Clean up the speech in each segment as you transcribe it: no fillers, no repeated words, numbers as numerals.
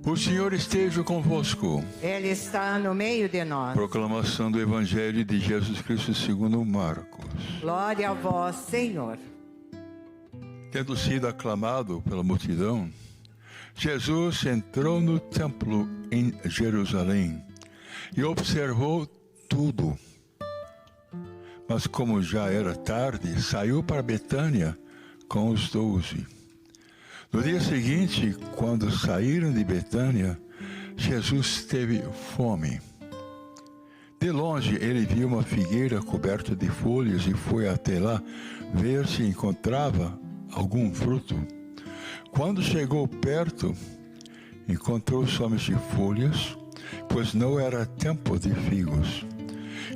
O Senhor esteja convosco. Ele está no meio de nós. Proclamação do Evangelho de Jesus Cristo segundo Marcos. Glória a vós, Senhor. Tendo sido aclamado pela multidão, Jesus entrou no templo em Jerusalém e observou tudo. Mas como já era tarde, saiu para Betânia com os 12. No dia seguinte, quando saíram de Betânia, Jesus teve fome. De longe, ele viu uma figueira coberta de folhas e foi até lá ver se encontrava algum fruto. Quando chegou perto, encontrou somente folhas, pois não era tempo de figos.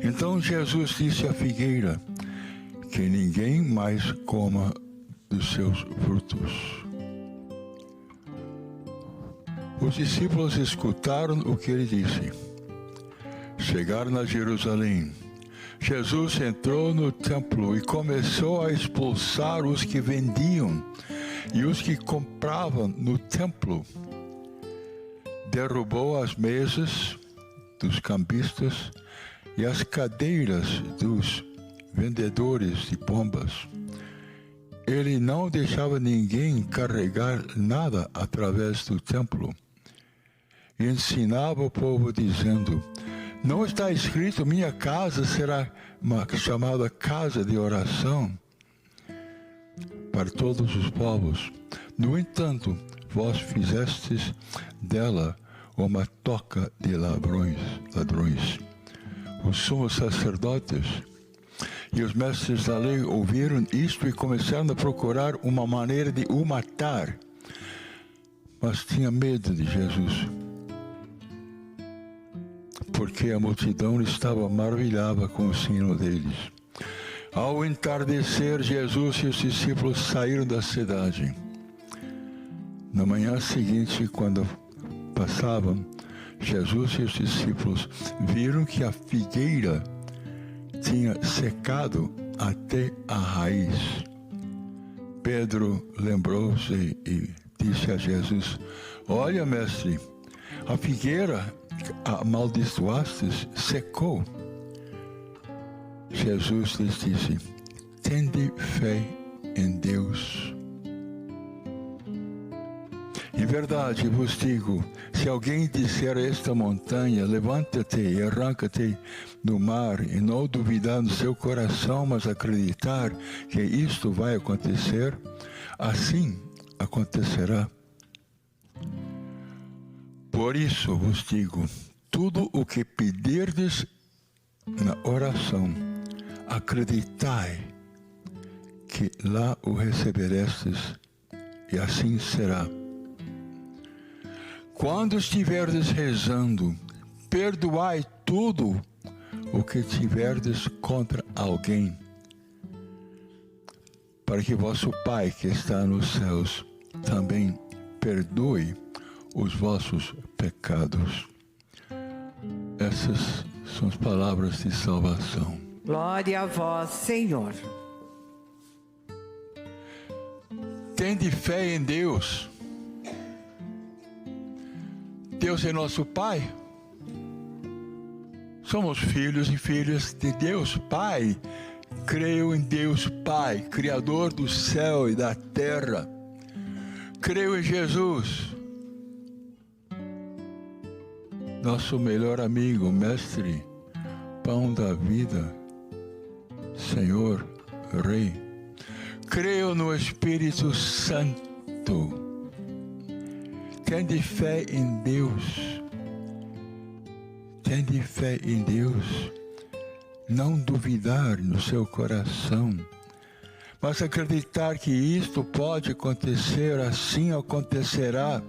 Então Jesus disse à figueira que ninguém mais coma dos seus frutos. Os discípulos escutaram o que ele disse. Chegaram a Jerusalém. Jesus entrou no templo e começou a expulsar os que vendiam e os que compravam no templo. Derrubou as mesas dos cambistas e as cadeiras dos vendedores de pombas. Ele não deixava ninguém carregar nada através do templo. E ensinava o povo dizendo: não está escrito, minha casa será chamada casa de oração para todos os povos. No entanto, vós fizestes dela uma toca de ladrões. Os sumos sacerdotes e os mestres da lei ouviram isto e começaram a procurar uma maneira de o matar. Mas tinha medo de Jesus, porque a multidão estava maravilhada com o ensino deles. Ao entardecer, Jesus e os discípulos saíram da cidade. Na manhã seguinte, quando passavam, Jesus e os discípulos viram que a figueira tinha secado até a raiz. Pedro lembrou-se e disse a Jesus: olha, mestre, a figueira amaldiçoastes secou. Jesus lhes disse: tende fé em Deus. Em verdade vos digo, se alguém disser a esta montanha, levanta-te e arranca-te no mar, e não duvidar no seu coração, mas acreditar que isto vai acontecer, assim acontecerá. Por isso vos digo, tudo o que pedirdes na oração, acreditai que lá o receberestes, e assim será. Quando estiverdes rezando, perdoai tudo o que tiverdes contra alguém, para que vosso Pai que está nos céus também perdoe os vossos pecados. Essas são as palavras de salvação. Glória a vós, Senhor. Tende fé em Deus. Deus é nosso Pai. Somos filhos e filhas de Deus Pai. Creio em Deus Pai, Criador do céu e da terra. Creio em Jesus, nosso melhor amigo, mestre, pão da vida, Senhor, Rei. Creio no Espírito Santo. Tende fé em Deus. Tende fé em Deus. Não duvidar no seu coração, mas acreditar que isto pode acontecer, assim acontecerá.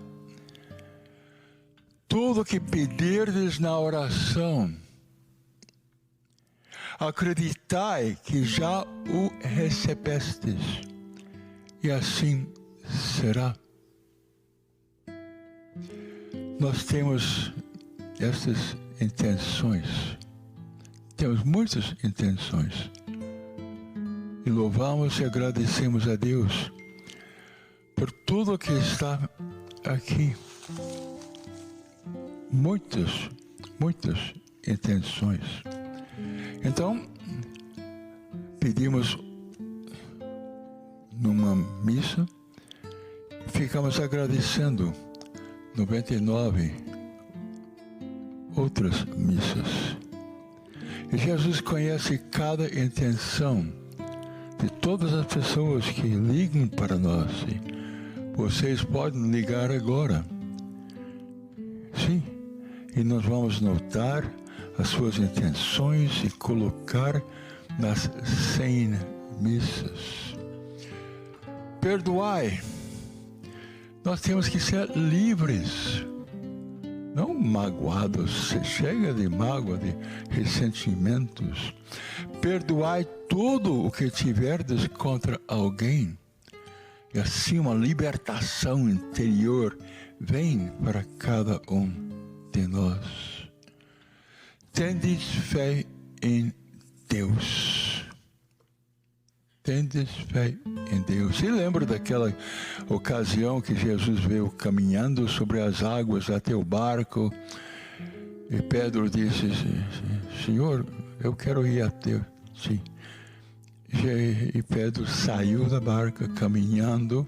Tudo que pedirdes na oração, acreditai que já o recebestes, e assim será. Nós temos essas intenções, temos muitas intenções, e louvamos e agradecemos a Deus por tudo que está aqui. muitas intenções. Então, pedimos numa missa, ficamos agradecendo 99 outras missas. E Jesus conhece cada intenção de todas as pessoas que ligam para nós. E vocês podem ligar agora. Sim, e nós vamos notar as suas intenções e colocar nas 100 missas. Perdoai. Nós temos que ser livres, não magoados. Chega de mágoa, de ressentimentos. Perdoai tudo o que tiverdes contra alguém. E assim uma libertação interior vem para cada um de nós. Tendes fé em Deus. Tendes fé em Deus. Se lembra daquela ocasião que Jesus veio caminhando sobre as águas até o barco e Pedro disse: Senhor, eu quero ir até ti. E Pedro saiu da barca caminhando,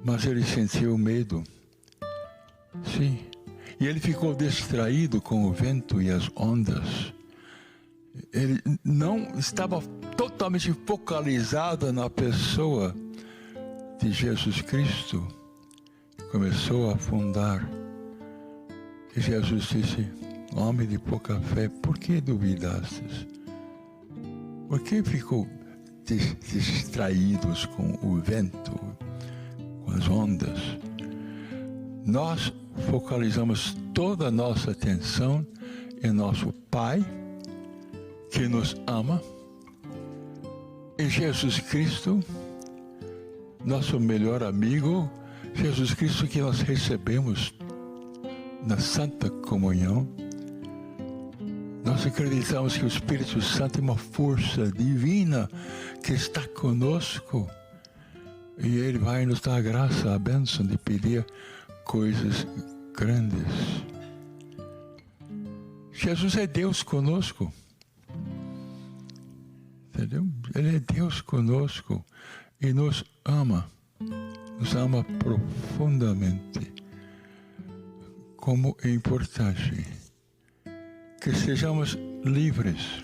mas ele sentiu medo. Sim. E ele ficou distraído com o vento e as ondas. Ele não estava totalmente focalizado na pessoa de Jesus Cristo. Começou a afundar. E Jesus disse: homem de pouca fé, por que duvidastes? Por que ficou distraídos com o vento, com as ondas? Nós focalizamos toda a nossa atenção em nosso Pai, que nos ama, e Jesus Cristo, nosso melhor amigo, Jesus Cristo que nós recebemos na Santa Comunhão. Nós acreditamos que o Espírito Santo é uma força divina que está conosco e Ele vai nos dar a graça, a bênção de pedir coisas grandes. Jesus é Deus conosco. Entendeu? Ele é Deus conosco e nos ama profundamente. Como é importante que sejamos livres.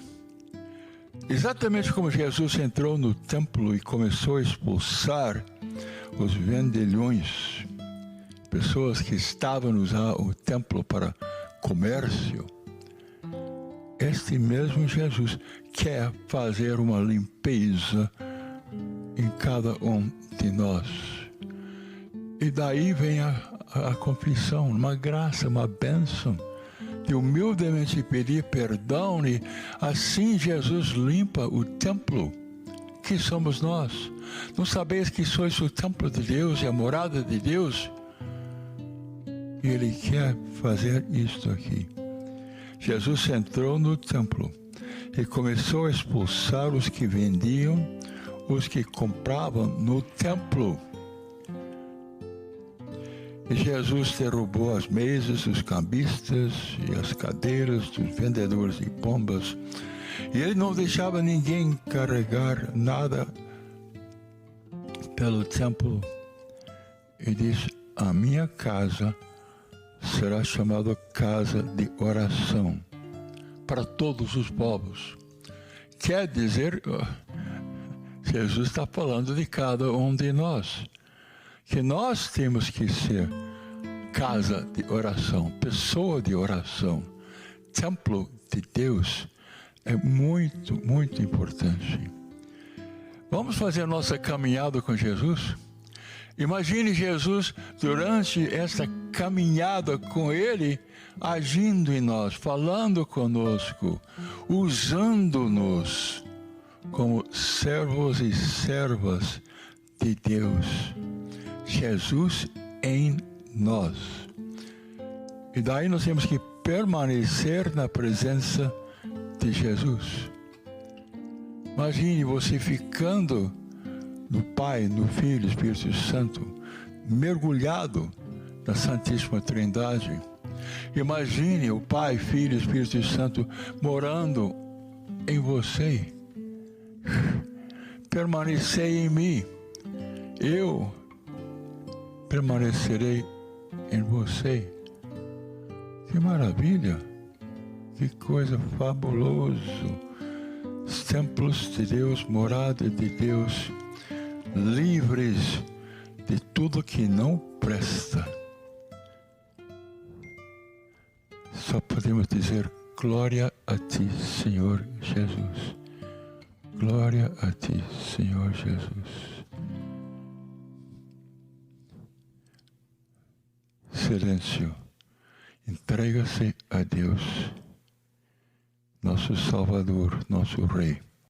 Exatamente como Jesus entrou no templo e começou a expulsar os vendilhões, pessoas que estavam usando o templo para comércio. Este mesmo Jesus quer fazer uma limpeza em cada um de nós. E daí vem a confissão, uma graça, uma bênção, de humildemente pedir perdão, e assim Jesus limpa o templo que somos nós. Não sabeis que sois o templo de Deus e a morada de Deus? E Ele quer fazer isto aqui. Jesus entrou no templo e começou a expulsar os que vendiam, os que compravam no templo. E Jesus derrubou as mesas dos cambistas e as cadeiras dos vendedores de pombas. E Ele não deixava ninguém carregar nada pelo templo. E disse: a minha casa será chamada casa de oração para todos os povos. Quer dizer, Jesus está falando de cada um de nós, que nós temos que ser casa de oração, pessoa de oração, templo de Deus. É muito, muito importante. Vamos fazer a nossa caminhada com Jesus? Imagine Jesus durante essa caminhada com Ele, agindo em nós, falando conosco, usando-nos como servos e servas de Deus. Jesus em nós. E daí nós temos que permanecer na presença de Jesus. Imagine você ficando no Pai, no Filho e no Espírito Santo, mergulhado na Santíssima Trindade. Imagine o Pai, Filho e Espírito Santo morando em você. Permanecei em mim, eu permanecerei em você. Que maravilha! Que coisa fabulosa! Os templos de Deus, morada de Deus, livres de tudo que não presta. Só podemos dizer glória a ti, Senhor Jesus. Glória a ti, Senhor Jesus. Silêncio. Entrega-se a Deus, nosso Salvador, nosso Rei.